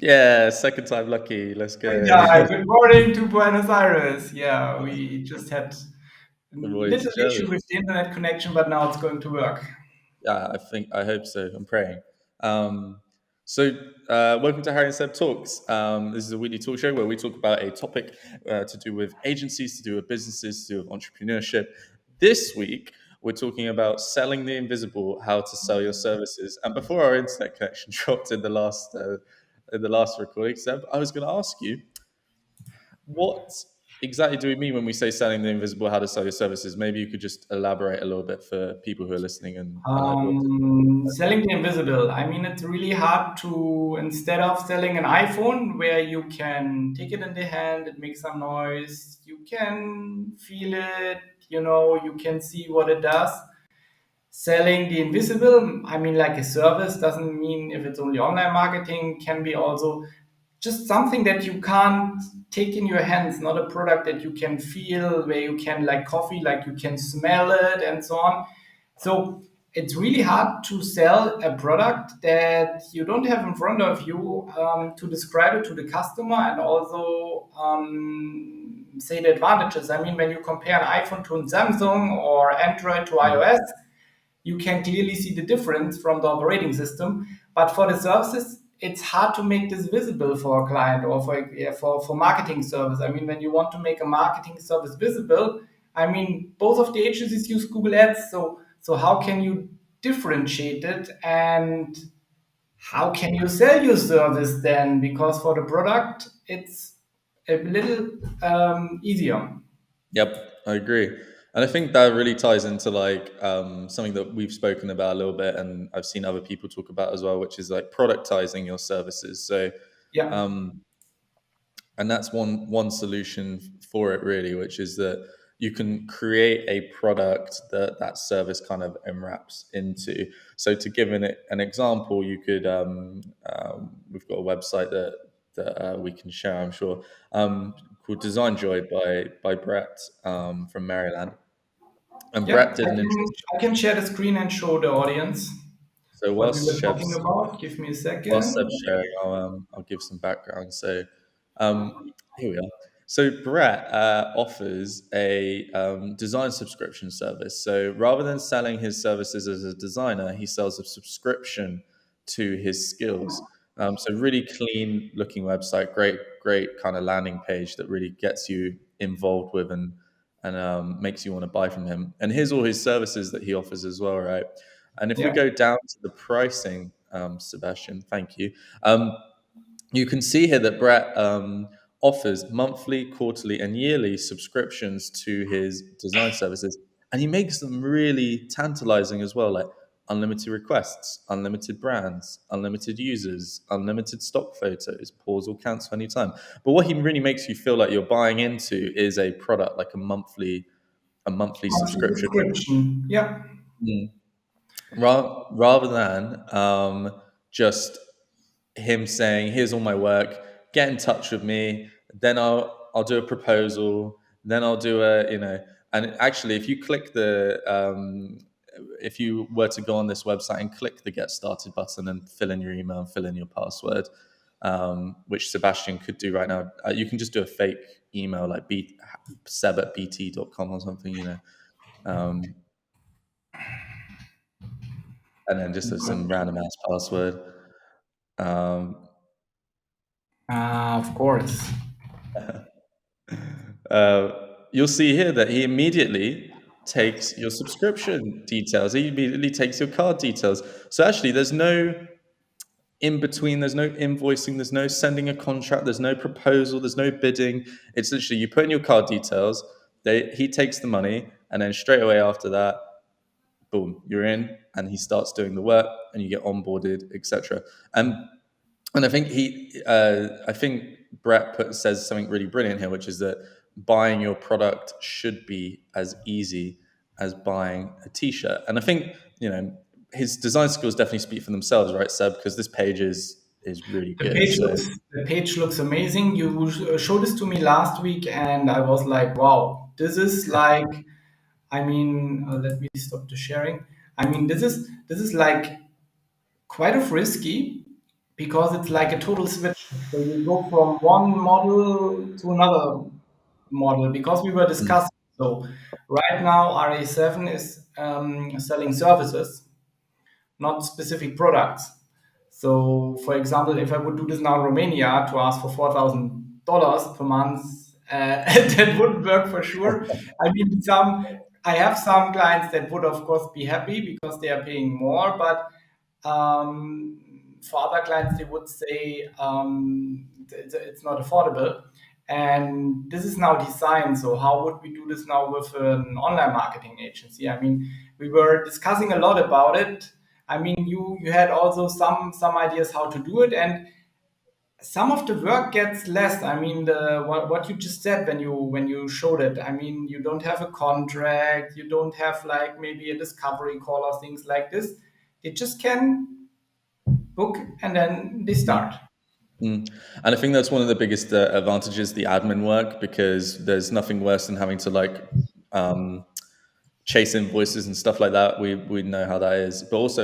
Yeah, second time lucky. Let's go. Yeah, good morning to Buenos Aires. Yeah, we just had a The voice little is jelly. issue with the internet connection, but now it's going to work. Yeah, I hope so. I'm praying. Um, so, welcome to Harry and Seb Talks. This is a weekly talk show where we talk about a topic to do with agencies, to do with businesses, to do with entrepreneurship. This week, we're talking about selling the invisible, how to sell your services. And before our internet connection dropped in the last recording, Seb, I was going to ask you, what exactly do we mean when we say selling the invisible, how to sell your services? Maybe you could just elaborate a little bit for people who are listening and like what. Selling the invisible. I mean, it's really hard to, instead of selling an iPhone where you can take it in the hand, it makes some noise, you can feel it, you can see what it does. Selling the invisible, I mean, like a service doesn't mean if it's only online marketing, can be also just something that you can't take in your hands, not a product that you can feel, where you can, like coffee, like you can smell it and so on. So it's really hard to sell a product that you don't have in front of you, to describe it to the customer and also say the advantages. I mean, when you compare an iPhone to a Samsung or Android to Mm. iOS, you can clearly see the difference from the operating system. But for the services, it's hard to make this visible for a client or for marketing service. I mean, when you want to make a marketing service visible, I mean, both of the agencies use Google Ads. So how can you differentiate it, and how can you sell your service then? Because for the product, it's a little easier. Yep, I agree. And I think that really ties into like something that we've spoken about a little bit, and I've seen other people talk about as well, which is like productizing your services. So, Yeah, um, and that's one solution for it really, which is that you can create a product that that service kind of enwraps into. So to give an example, you could we've got a website that we can share, I'm sure, called Design Joy by Brett from Maryland, and yeah. Brett did I an can interesting. I can share the screen and show the audience So what we were talking about. Give me a whilst second. Seb's sharing, I'll give some background. So here we are. So Brett offers a design subscription service. So rather than selling his services as a designer, he sells a subscription to his skills. So really clean looking website, great kind of landing page that really gets you involved with and makes you want to buy from him. And here's all his services that he offers as well, right? And if we Yeah, go down to the pricing, Sebastian, thank you. You can see here that Brett offers monthly, quarterly, and yearly subscriptions to his design services, and he makes them really tantalizing as well, like unlimited requests, unlimited brands, unlimited users, unlimited stock photos, pause or cancel anytime. But what he really makes you feel like you're buying into is a product, like a monthly monthly subscription. subscription. Yeah, Mm. Rather than just him saying, "Here's all my work. Get in touch with me. Then I'll do a proposal. Then I'll do a And actually, if you click if you were to go on this website and click the Get Started button and fill in your email and fill in your password, which Sebastian could do right now, you can just do a fake email like seb@bt.com or something, um, and then just some random ass password. Um, of course. uh, you'll see here that he immediately takes your subscription details. He immediately takes your card details. So actually, there's no in between. There's no invoicing. There's no sending a contract. There's no proposal. There's no bidding. It's literally you put in your card details. He takes the money, and then straight away after that, boom, you're in, and he starts doing the work, and you get onboarded, etc. And and I think Brett says something really brilliant here, which is that buying your product should be as easy as buying a T-shirt. And I think his design skills definitely speak for themselves, right, Seb? Because this page is really The good. page So looks the page looks amazing. You showed this to me last week, and I was like, wow, this is like. I mean, let me stop the sharing. I mean, this is like quite of risky because it's like a total switch. So you go from one model to another model because we were Mm. discussing. So right now, RA7 is selling services, not specific products. So, for example, if I would do this now in Romania to ask for $4,000 per month, that wouldn't work for sure. I mean, I have some clients that would, of course, be happy because they are paying more, but for other clients, they would say it's not affordable. And this is now designed. So, how would we do this now with an online marketing agency? I mean, we were discussing a lot about it. I mean, you had also some ideas how to do it, and some of the work gets less. I mean, the what you just said when you showed it. I mean, you don't have a contract, you don't have like maybe a discovery call or things like this. They just can book and then they Mm. start. Mm. And I think that's one of the biggest advantages, the admin work, because there's nothing worse than having to um, chase invoices and stuff like that. We know how that is, but also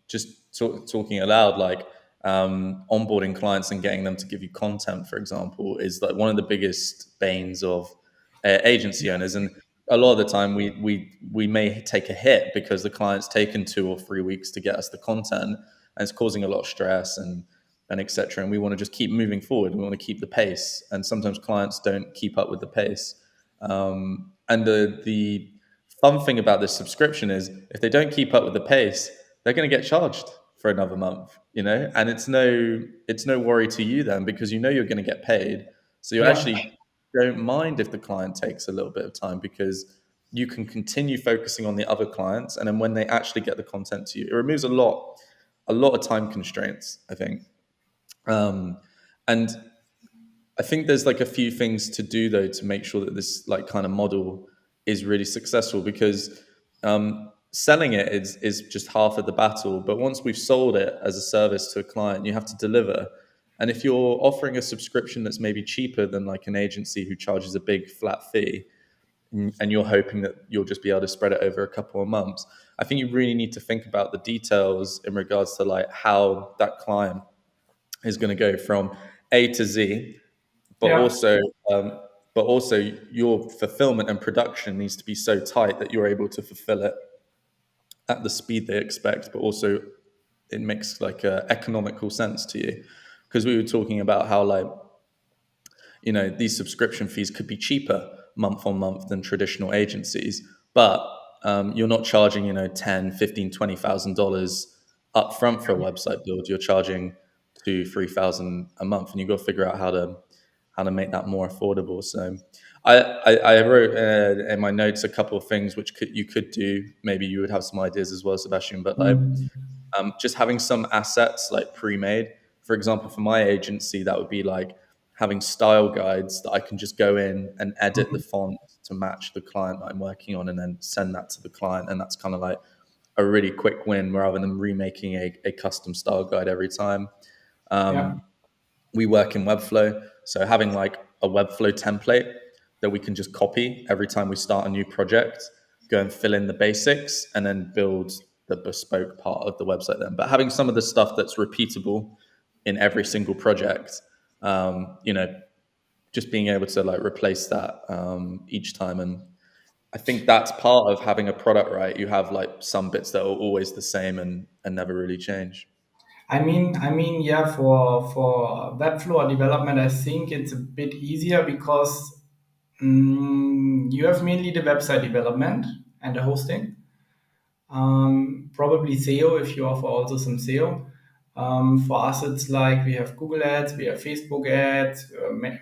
just talking aloud, onboarding clients and getting them to give you content, for example, is like one of the biggest banes of agency owners. And a lot of the time, we may take a hit because the client's taken 2 or 3 weeks to get us the content, and it's causing a lot of stress and etc. And we want to just keep moving forward. We want to keep the pace, and sometimes clients don't keep up with the pace. And the fun thing about this subscription is if they don't keep up with the pace, they're going to get charged for another month, and it's no worry to you then because you know you're going to get paid. So you Yeah. actually don't mind if the client takes a little bit of time because you can continue focusing on the other clients, and then when they actually get the content to you, it removes a lot of time constraints, I think. And I think there's like a few things to do though to make sure that this like kind of model is really successful because selling it is just half of the battle. But once we've sold it as a service to a client, you have to deliver. And if you're offering a subscription that's maybe cheaper than like an agency who charges a big flat fee, and you're hoping that you'll just be able to spread it over a couple of months, I think you really need to think about the details in regards to like how that client is going to go from A to Z, but Yeah. also um, but also your fulfillment and production needs to be so tight that you're able to fulfill it at the speed they expect, but also it makes like economical sense to you. Because we were talking about how these subscription fees could be cheaper month on month than traditional agencies, but you're not charging 10 15 $20,000 up front for a website build. You're charging 2 3,000 a month, and you've got to figure out how to make that more affordable. So I wrote in my notes a couple of things which you could do. Maybe you would have some ideas as well, Sebastian, but Mm. just having some assets like pre-made. For example, for my agency, that would be like having style guides that I can just go in and edit the font to match the client that I'm working on and then send that to the client. And that's kind of like a really quick win rather than remaking a custom style guide every time. Yeah. We work in Webflow. So having like a Webflow template that we can just copy every time we start a new project, go and fill in the basics, and then build the bespoke part of the website then. But having some of the stuff that's repeatable in every single project, um, you know, just being able to like replace that each time. And I think that's part of having a product, right? You have like some bits that are always the same and never really change. Yeah, for Webflow development, I think it's a bit easier because you have mainly the website development and the hosting. Probably SEO if you offer also some SEO. For us, it's like we have Google ads, we have Facebook ads,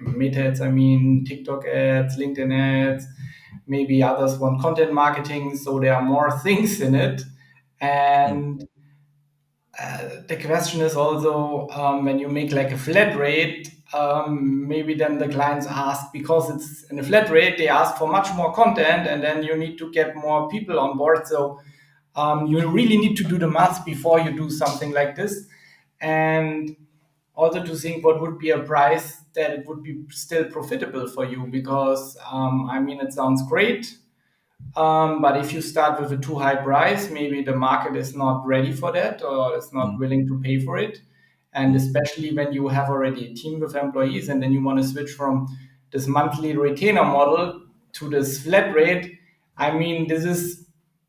Meta ads, I mean, TikTok ads, LinkedIn ads. Maybe others want content marketing, so there are more things in it. Mm, And the question is also when you make like a flat rate, maybe then the clients ask because it's in a flat rate, they ask for much more content, and then you need to get more people on board. So you really need to do the math before you do something like this, and also to think what would be a price that it would be still profitable for you because I mean it sounds great But if you start with a too high price, maybe the market is not ready for that or is not Mm, willing to pay for it. And mm, especially when you have already a team with employees and then you want to switch from this monthly retainer model to this flat rate, I mean, this is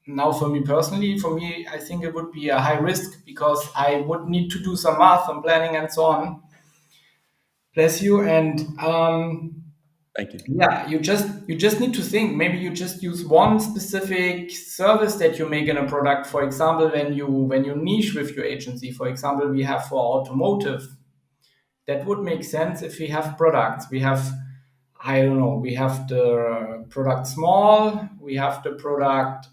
now for me personally, for me, I think it would be a high risk because I would need to do some math and planning and so on. Bless you. And thank you. yeah, you just need to think. Maybe you just use one specific service that you make in a product. For example, when you niche with your agency, for example, we have for automotive, that would make sense if we have products. We have, I don't know, we have the product small, we have the product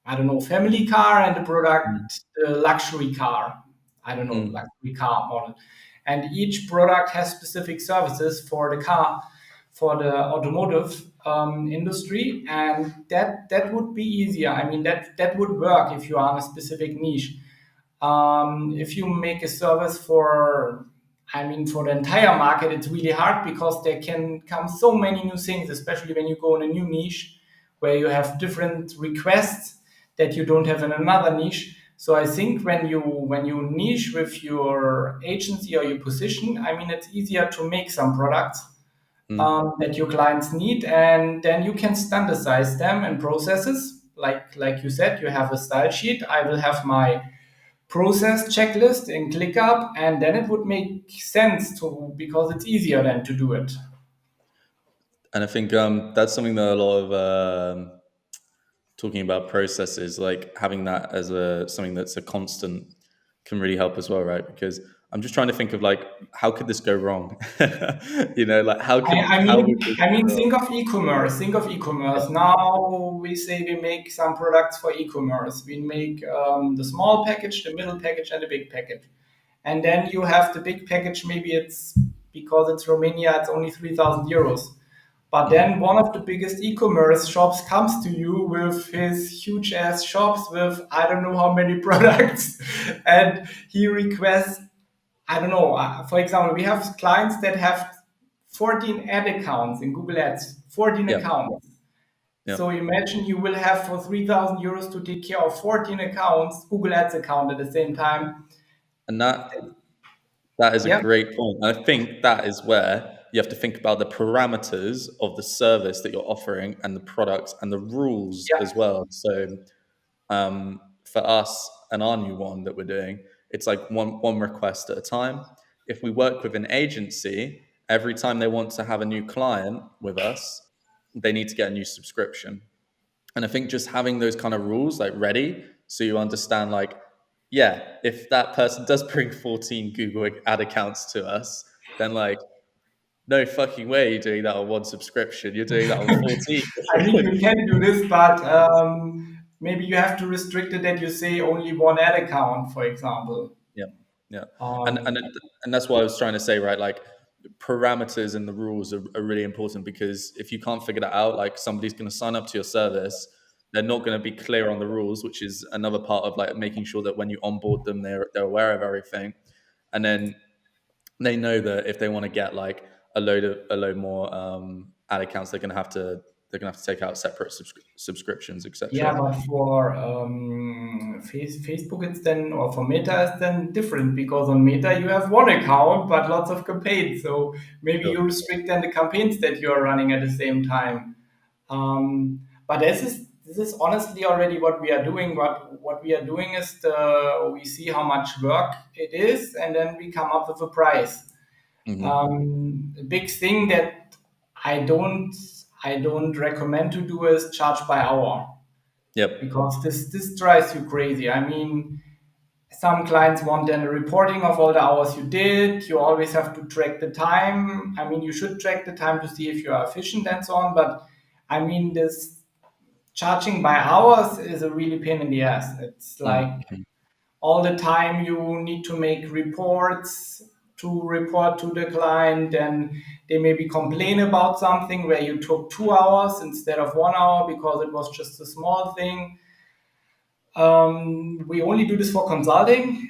I don't know, family car and the Mm, product, the luxury car. I don't know, mm, luxury car model. And each product has specific services for the car, for the automotive industry, and that would be easier. I mean, that would work if you are in a specific niche. If you make a service for, I mean, for the entire market, it's really hard because there can come so many new things, especially when you go in a new niche where you have different requests that you don't have in another niche. So I think when you niche with your agency or your position, I mean, it's easier to make some products mm. that your clients need, and then you can standardize them and processes. Like you said, you have a style sheet. I will have my process checklist in ClickUp, and then it would make sense to because it's easier then to do it. And I think that's something that a lot of talking about processes, like having that as a something that's a constant, can really help as well, right? Because I'm just trying to think of like how could this go wrong? Like I, I how would mean, this I mean, go wrong? think of e-commerce. Think of e-commerce. Yeah. Now we say we make some products for e-commerce. We make the small package, the middle package, and the big package. And then you have the big package. Maybe it's because it's Romania. It's only 3,000 euros. But Mm. then one of the biggest e-commerce shops comes to you with his huge ass shops with I don't know how many products, and he requests I don't know. For example, we have clients that have 14 ad accounts in Google Ads, 14 Yeah, accounts. yeah, So imagine you will have for 3,000 euros to take care of 14 accounts, Google Ads account at the same time. and that is a Yeah, great point. And I think that is where you have to think about the parameters of the service that you're offering and the products and the rules yeah, as well. So for us and our new one that we're doing, it's like one request at a time. If we work with an agency, every time they want to have a new client with us, they need to get a new subscription. And I think just having those kind of rules like ready, so you understand like, yeah, if that person does bring 14 Google ad accounts to us, then like no fucking way you're doing that on one subscription. You're doing that on 14. I mean, you can do this, but maybe you have to restrict it that you say only one ad account, for example. Yeah, yeah, and Um, and and that's what I was trying to say, right? Like parameters and the rules are really important because if you can't figure that out, like somebody's going to sign up to your service, they're not going to be clear on the rules, which is another part of like making sure that when you onboard them, they're aware of everything, and then they know that if they want to get like a load more ad accounts, they're gonna have to take out separate subscriptions, Yeah, etc. but for Facebook, it's then, or for Meta, it's then different because on Meta you have one account but lots of campaigns. So maybe Sure. you restrict then the campaigns that you are running at the same time. But this is honestly already what we are doing. What we are doing is we see how much work it is, and then we come up with a price. Hmm. A big thing that I don't I don't recommend to do is charge by hour Yep. because this drives you crazy. I mean, some clients want then a reporting of all the hours you did. You always have to track the time. I mean, you should track the time to see if you are efficient and so on. But I mean, this charging by hours is a really pain in the ass. It's like Mm-hmm. all the time you need to make reports to report to the client, and they maybe complain about something where you took 2 hours instead of 1 hour because it was just a small thing. We only do this for consulting,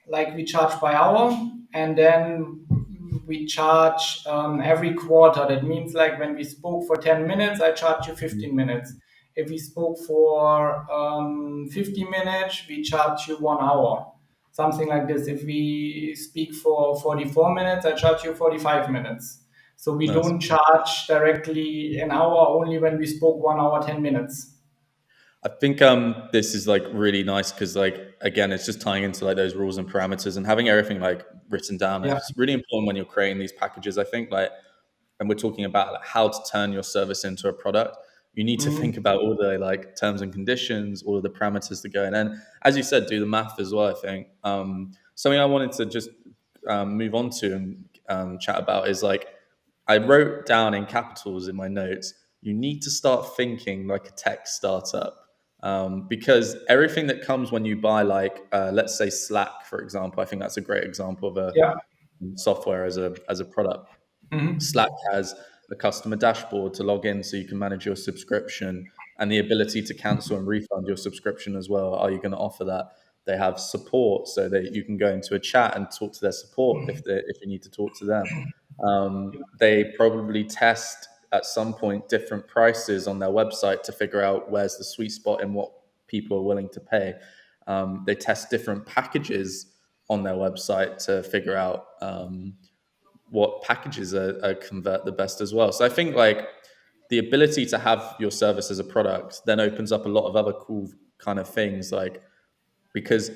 like we charge by hour, and then we charge every quarter. That means like when we spoke for 10 minutes, I charge you Mhm. 15 minutes. If we spoke for 50 minutes, we charge you 1 hour. Something like this. If we speak for 44 minutes, I charge you 45 minutes. So we Nice. don't charge directly an hour only when we spoke 1 hour, 10 minutes. I think this is like really nice because like again it's just tying into like those rules and parameters and having everything like written down. Yeah. It's really important when you're creating these packages. I think like and we're talking about like how to turn your service into a product, you need to think Mhm. about all the like terms and conditions, all of the parameters to go in. And as you said, do the math as well. I think something I wanted to just move on to and chat about is like I wrote down in capitals in my notes. You need to start thinking like a tech startup because everything that comes when you buy like let's say Slack, for example. I think that's a great example of a Yeah. software as a product. Mhm. Slack has a customer dashboard to log in so you can manage your subscription and the ability to cancel and refund your subscription as well. Are you going to offer that? They have support so that you can go into a chat and talk to their support if you need to talk to them. They probably test at some point different prices on their website to figure out where's the sweet spot in what people are willing to pay. They test different packages on their website to figure out what packages are convert the best as well. So I think like the ability to have your service as a product then opens up a lot of other cool kind of things like because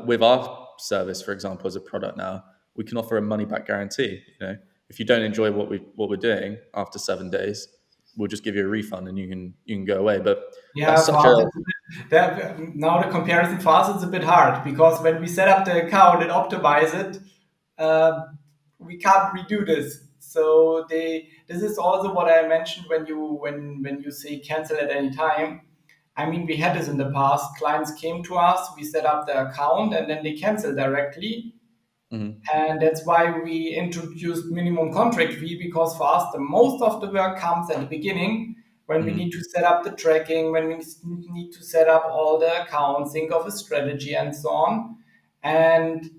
with our service, for example, as a product now, we can offer a money back guarantee. You know, if you don't enjoy what we're doing after 7 days, we'll just give you a refund and you can go away. But that's Yeah, for such a us, it's a bit, now the comparison for us it's a bit hard because when we set up the account and optimize it, uh, we can't redo this. So this is also what I mentioned when you say cancel at any time. I mean, we had this in the past. Clients came to us, we set up the account, and then they cancel directly. mhm, And that's why we introduced minimum contract fee because for us the most of the work comes at the beginning when we need mhm, to set up the tracking, when we need to set up all the accounts, think of a strategy and so on. And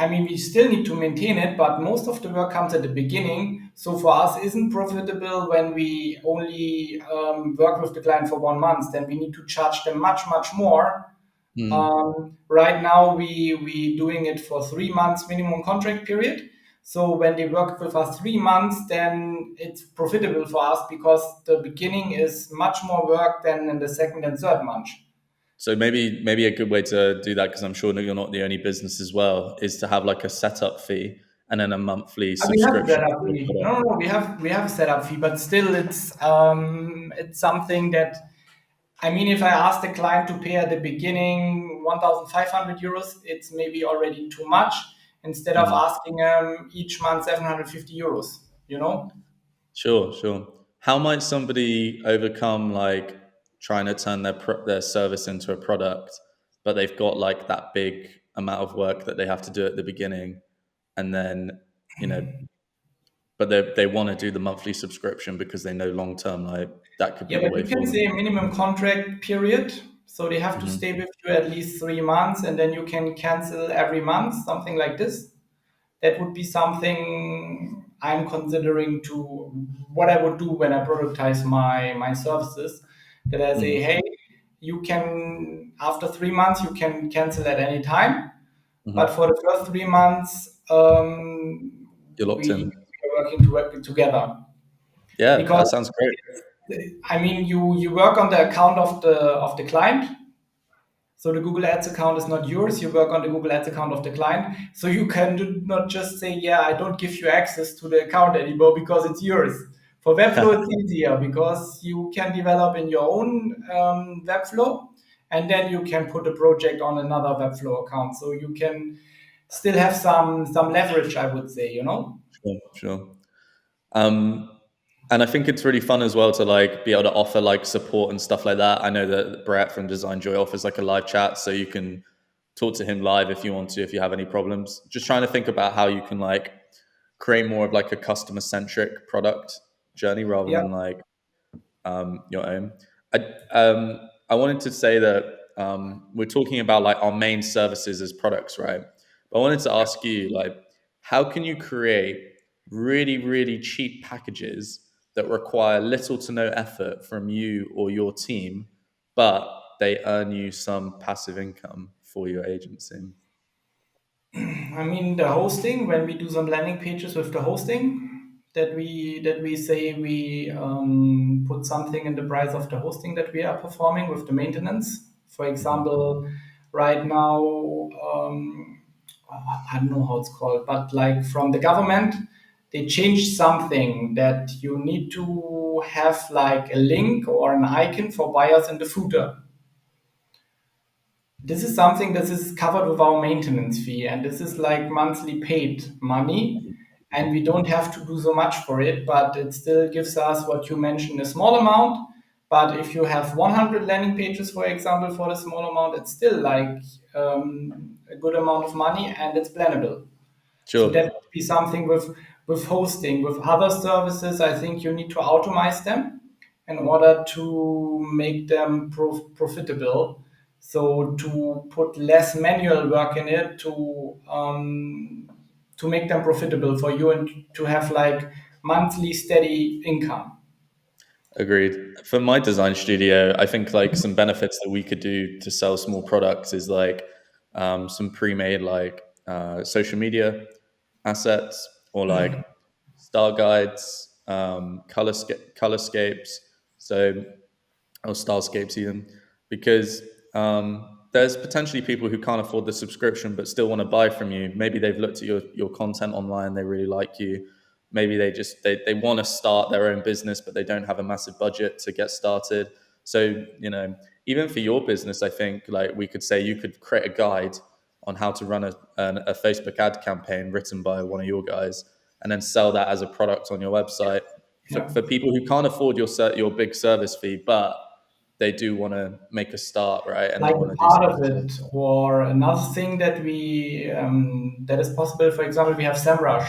I mean, we still need to maintain it, but most of the work comes at the beginning. So for us, isn't profitable when we only work with the client for 1 month. Then we need to charge them much, much more. mhm. Right now, we doing it for 3 months minimum contract period. So when they work with us 3 months, then it's profitable for us because the beginning is much more work than in the second and third month. So maybe a good way to do that because I'm sure that you're not the only business as well is to have like a setup fee and then a monthly We have a subscription setup for your fee. product. No, we have a setup fee, but still, it's something that I mean, if I ask the client to pay at the beginning 1,500 euros, it's maybe already too much. Instead of Mhm. asking them each month 750 euros, you know. Sure, sure. How might somebody overcome like trying to turn their service into a product, but they've got like that big amount of work that they have to do at the beginning, and then you know, but they want to do the monthly subscription because they know long term like that could be Yeah, the but way you can for them. say minimum contract period. So they have to Hmm. stay with you at least 3 months, and then you can cancel every month, something like this. That would be something I'm considering to what I would do when I productize my services. That I say, Hmm. hey, you can after 3 months you can cancel at any time, but Hmm. for the first 3 months You're locked we in. are working to work together Yeah, because that sounds great. I mean you work on the account of the client. So the Google Ads account is not yours. You work on the Google Ads account of the client. So you can not just say, "Yeah, I don't give you access to the account anymore because it's yours." For Webflow, it's easier because you can develop in your own Webflow, and then you can put a project on another Webflow account. So you can still have some leverage, I would say. You know? Sure, sure. Um, and I think it's really fun as well to like be able to offer like support and stuff like that. I know that Brett from Design Joy offers like a live chat, so you can talk to him live if you want to, if you have any problems. Just trying to think about how you can like create more of like a customer centric product journey rather Yeah, than like your own. I wanted to say that we're talking about like our main services as products, right? But I wanted to ask you like, how can you create really, really cheap packages that require little to no effort from you or your team, but they earn you some passive income for your agency. I mean, the hosting, when we do some landing pages with the hosting, that we say we put something in the price of the hosting that we are performing with the maintenance. For Mhm. example, right now, um, I don't know how it's called, but like from the government, they changed something that you need to have like a link or an icon for buyers in the footer. This is something that is covered with our maintenance fee, and this is like monthly paid money, and we don't have to do so much for it, but it still gives us what you mentioned, a small amount. But if you have 100 landing pages, for example, for the small amount, it's still like a good amount of money, and it's plannable. So that Sure. would be something with hosting. With other services, I think you need to automate them in order to make them profitable. So to put less manual work in it to make them profitable for you and to have like monthly steady income. Agreed. For my design studio, I think like some benefits that we could do to sell small products is like some pre-made like social media assets or like star guides, colorscapes. So or Starscapes even, because there's potentially people who can't afford the subscription but still want to buy from you. Maybe they've looked at your content online, they really like you. Maybe they want to start their own business, but they don't have a massive budget to get started. So, even for your business, I think like we could say you could create a guide on how to run a Facebook ad campaign written by one of your guys and then sell that as a product on your website Yeah. for people who can't afford your big service fee, but they do want to make a start, right? And they Like want a to do part of something. it. Or another thing that we that is possible. For example, we have SEMrush.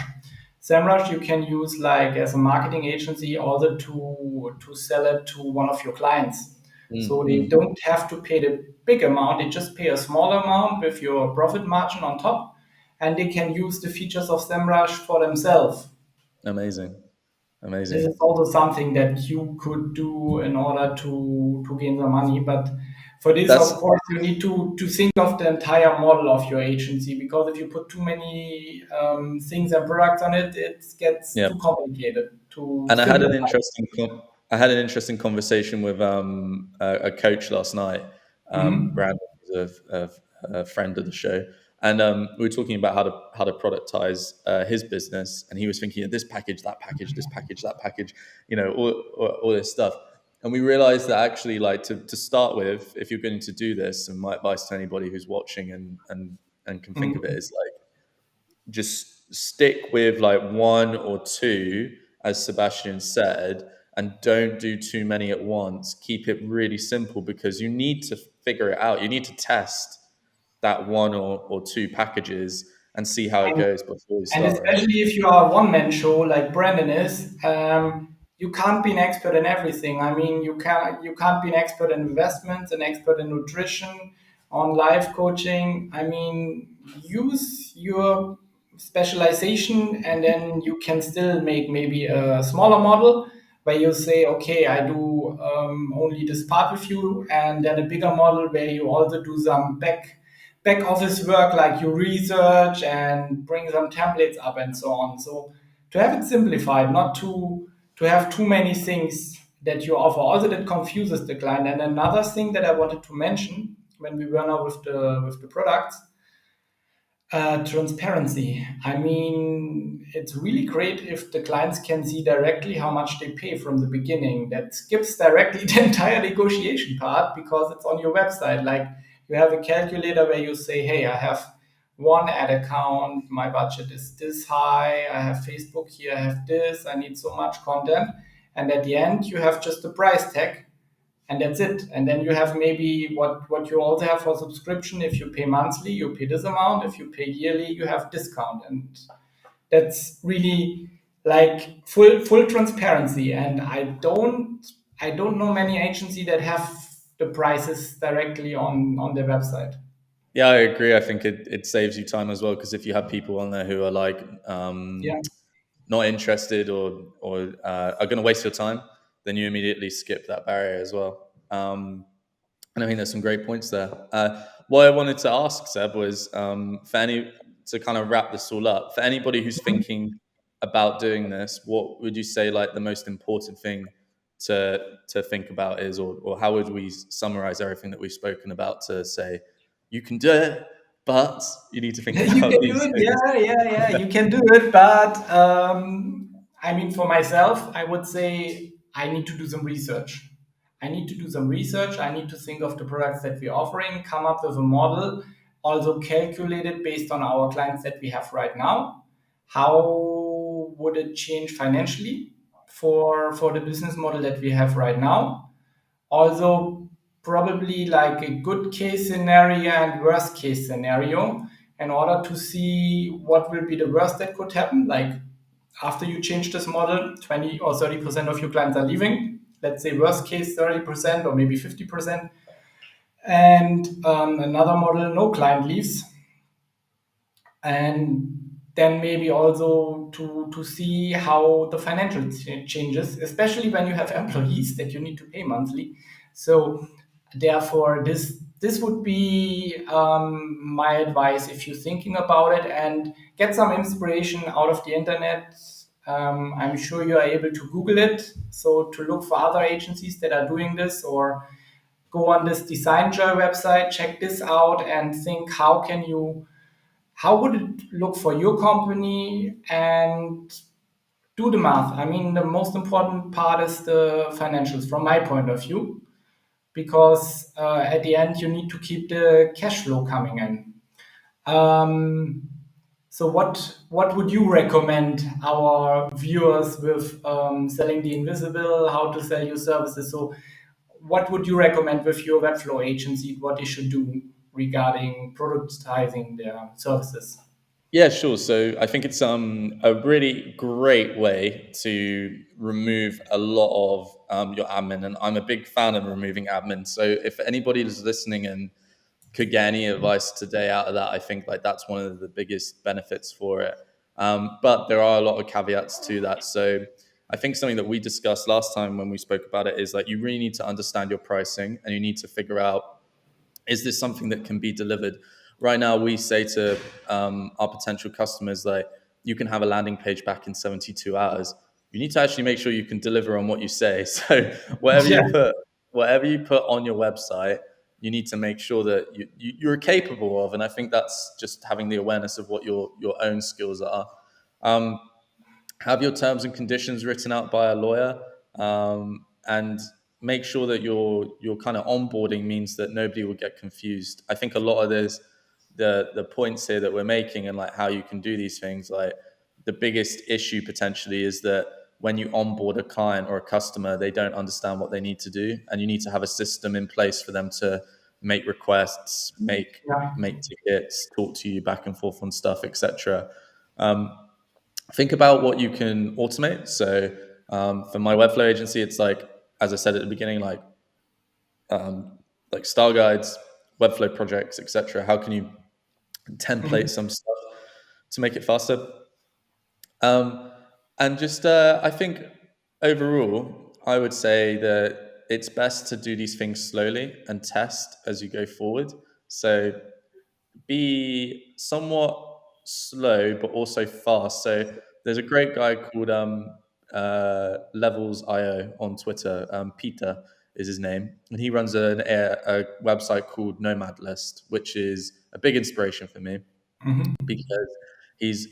SEMrush you can use like as a marketing agency also to sell it to one of your clients. So they Mm-hmm. don't have to pay the big amount; they just pay a small amount with your profit margin on top, and they can use the features of SEMrush for themselves. Amazing, This is amazing. also something that you could do in order to gain the money. But for this, of That's course, you need to think of the entire model of your agency because if you put too many things and products on it, it gets yeah. too complicated to And simplify. I had an interesting conversation with a coach last night. Mhm. Brandon is a friend of the show, and we were talking about how to productize his business. And he was thinking of this package, that package, this package, that package, all this stuff. And we realized that actually, like to start with, if you're going to do this, and my advice to anybody who's watching and can think of it Mhm. is like just stick with like one or two, as Sebastian said, and don't do too many at once. Keep it really simple because you need to figure it out. You need to test that one or two packages and see how it And goes before you And start, right? especially if you are a one man show like Brandon is, you can't be an expert in everything. I mean, you can't be an expert in investments, an expert in nutrition, on life coaching. I mean, use your specialization, and then you can still make maybe a smaller model where you say, okay, I do only this part with you, and then a bigger model where you also do some back office work like you research and bring some templates up and so on. So to have it simplified, not to have too many things that you offer, also that confuses the client. And another thing that I wanted to mention when we were now with the products, transparency. I mean, it's really great if the clients can see directly how much they pay from the beginning. That skips directly the entire negotiation part because it's on your website. Like you have a calculator where you say, hey, I have one ad account, my budget is this high, I have Facebook here, I have this, I need so much content. And at the end, you have just a price tag and that's it. And then you have maybe what you also have for subscription. If you pay monthly, you pay this amount. If you pay yearly, you have discount, and that's really like full transparency. And I don't know many agency that have the prices directly on their website. Yeah, I agree. I think it saves you time as well because if you have people on there who are like Yeah, not interested or are going to waste your time, then you immediately skip that barrier as well. And I think there's some great points there. What I wanted to ask Seb was for any to kind of wrap this all up, for anybody who's thinking about doing this, what would you say like the most important thing to think about is, or how would we summarize everything that we've spoken about to say you can do it, but you need to think You about can do these it, things. yeah, you can do it. But I mean, for myself, I would say I need to do some research. I need to do some research. I need to think of the products that we're offering, come up with a model, also calculate it based on our clients that we have right now. How would it change financially for the business model that we have right now? Also, probably like a good case scenario and worst case scenario in order to see what will be the worst that could happen. Like after you change this model, 20 or 30% of your clients are leaving. Let's say worst case 30% or maybe 50%. And another model, no client leaves, and then maybe also to see how the financial changes, especially when you have employees that you need to pay monthly. So therefore this would be my advice if you're thinking about it, and get some inspiration out of the internet. I'm sure you are able to Google it, so to look for other agencies that are doing this, or go on this design joy website, check this out and think how would it look for your company, and do the math. I mean, the most important part is the financials from my point of view, because at the end you need to keep the cash flow coming in. Um, so what would you recommend our viewers with selling the invisible, how to sell your services? So what would you recommend with your Webflow agency, what they should do regarding productizing their services? Yeah, sure. So I think it's a really great way to remove a lot of your admin, and I'm a big fan of removing admin. So if anybody is listening and could get any advice today out of that, I think like that's one of the biggest benefits for it. But there are a lot of caveats to that. So I think something that we discussed last time when we spoke about it is like you really need to understand your pricing, and you need to figure out, is this something that can be delivered? Right now, we say to our potential customers, like, you can have a landing page back in 72 hours. You need to actually make sure you can deliver on what you say. So whatever Yeah. you put, whatever you put on your website, you need to make sure that you're capable of. And I think that's just having the awareness of what your own skills are. Um, have your terms and conditions written out by a lawyer, and make sure that your kind of onboarding means that nobody will get confused. I think a lot of this the points here that we're making, and like how you can do these things, like the biggest issue potentially is that when you onboard a client or a customer, they don't understand what they need to do, and you need to have a system in place for them to make requests, Yeah. make tickets, talk to you back and forth on stuff, etc. Think about what you can automate. So for my Webflow agency, it's like, as I said at the beginning, like style guides, Webflow projects, etc. How can you template Mhm. some stuff to make it faster? Um, and just, I think overall, I would say that it's best to do these things slowly and test as you go forward. So be somewhat slow but also fast. So there's a great guy called Levels IO on Twitter. Peter is his name, and he runs a website called Nomad List, which is a big inspiration for me Mhm. because he's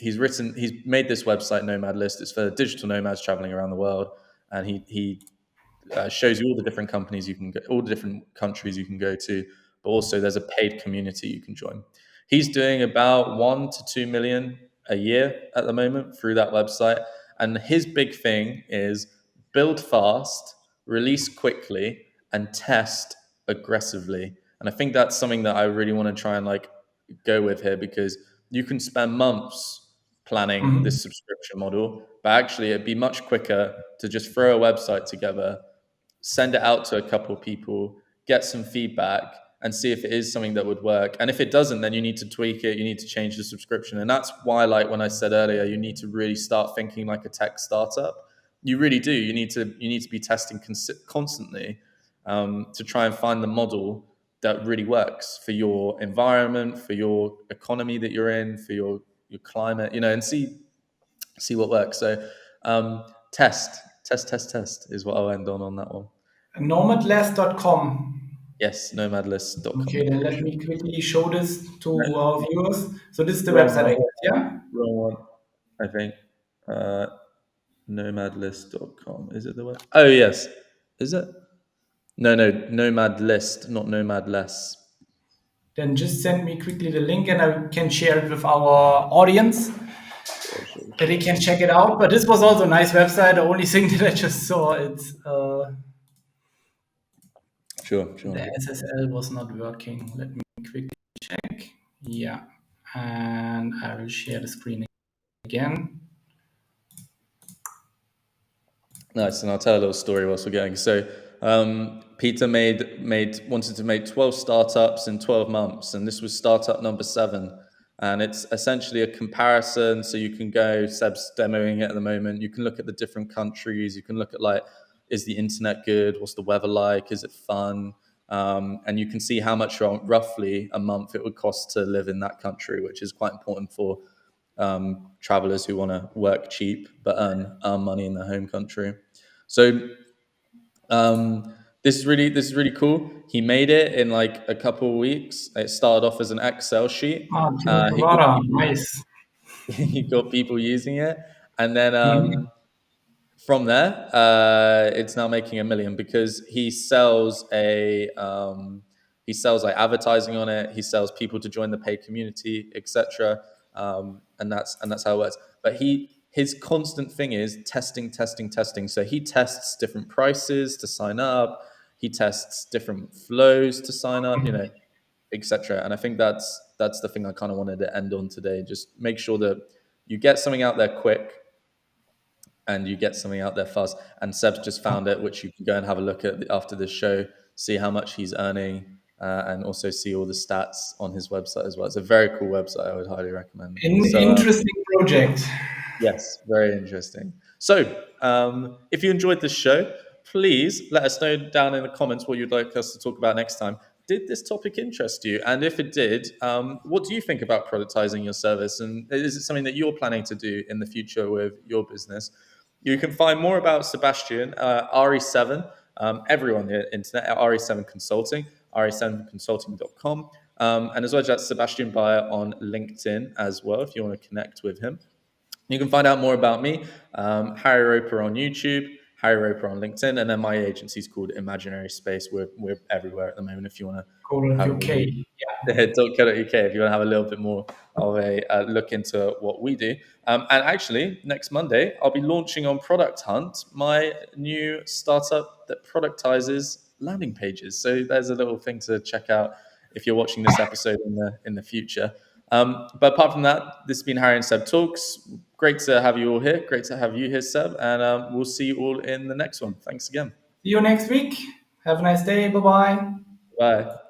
made this website Nomad List. It's for digital nomads traveling around the world, and he shows you all the different companies you can go, all the different countries you can go to, but also there's a paid community you can join. He's doing about 1 to 2 million a year at the moment through that website, and his big thing is build fast, release quickly, and test aggressively. And I think that's something that I really want to try and like go with here, because you can spend months planning Mhm. this subscription model, but actually it'd be much quicker to just throw a website together, send it out to a couple of people, get some feedback, and see if it is something that would work. And if it doesn't, then you need to tweak it. You need to change the subscription. And that's why, like when I said earlier, you need to really start thinking like a tech startup. You really do. You need to be testing constantly to try and find the model that really works for your environment, for your economy that you're in, for your climate, and see what works. So test is what I'll end on that one. Nomadless.com. Yes, nomadlist.com. Okay, then let me quickly show this to No, our viewers. So this is the wrong website, I one. guess, yeah? Wrong one. I think nomadlist.com. Is it the web? Oh yes. Is it? No, Nomad List, not Nomad Less. Then just send me quickly the link and I can share it with our audience that they can check it out. But this was also a nice website. The only thing that I just saw, it's Sure. the SSL was not working. Let me quickly check. Yeah, and I will share the screen again. Nice, and I'll tell a little story whilst we're going. So Peter wanted to make 12 startups in 12 months, and this was startup number 7. And it's essentially a comparison. So you can go, Seb's demoing it at the moment. You can look at the different countries. You can look at like, is the internet good? What's the weather like? Is it fun? And you can see how much roughly a month it would cost to live in that country, which is quite important for travelers who want to work cheap but earn money in their home country. So this is really cool. He made it in like a couple of weeks. It started off as an Excel sheet. Ah, He got Timothy, people, nice. he got people using it, and then Mhm. from there, it's now making 1 million because he sells like advertising on it. He sells people to join the paid community, etc. And that's how it works. But his constant thing is testing, testing, testing. So he tests different prices to sign up. He tests different flows to sign up. Etc. And I think that's the thing I kind of wanted to end on today. Just make sure that you get something out there quick and you get something out there fast. And Seb's just found it, which you can go and have a look at after this show, see how much he's earning, and also see all the stats on his website as well. It's a very cool website. I would highly recommend. An So interesting project. yes, very interesting. So, if you enjoyed this show, please let us know down in the comments what you'd like us to talk about next time. Did this topic interest you? And if it did, what do you think about productizing your service? And is it something that you're planning to do in the future with your business? You can find more about Sebastian, RE7, everywhere on the internet at RE7 Consulting, re7consulting.com. And as well as that, Sebastian Bayer on LinkedIn as well, if you want to connect with him. You can find out more about me, Harry Roper on YouTube, Harry Roper on LinkedIn, and then my agency is called Imaginary Space. We're everywhere at the moment. If you want to have a UK. look, .co.uk if you want to have a little bit more of a look into what we do. And actually, next Monday, I'll be launching on Product Hunt, my new startup that productizes landing pages. So there's a little thing to check out if you're watching this episode in the future. But apart from that, this has been Harry and Seb Talks. Great to have you all here. Great to have you here, Seb. And we'll see you all in the next one. Thanks again. See you next week. Have a nice day. Bye bye. Bye.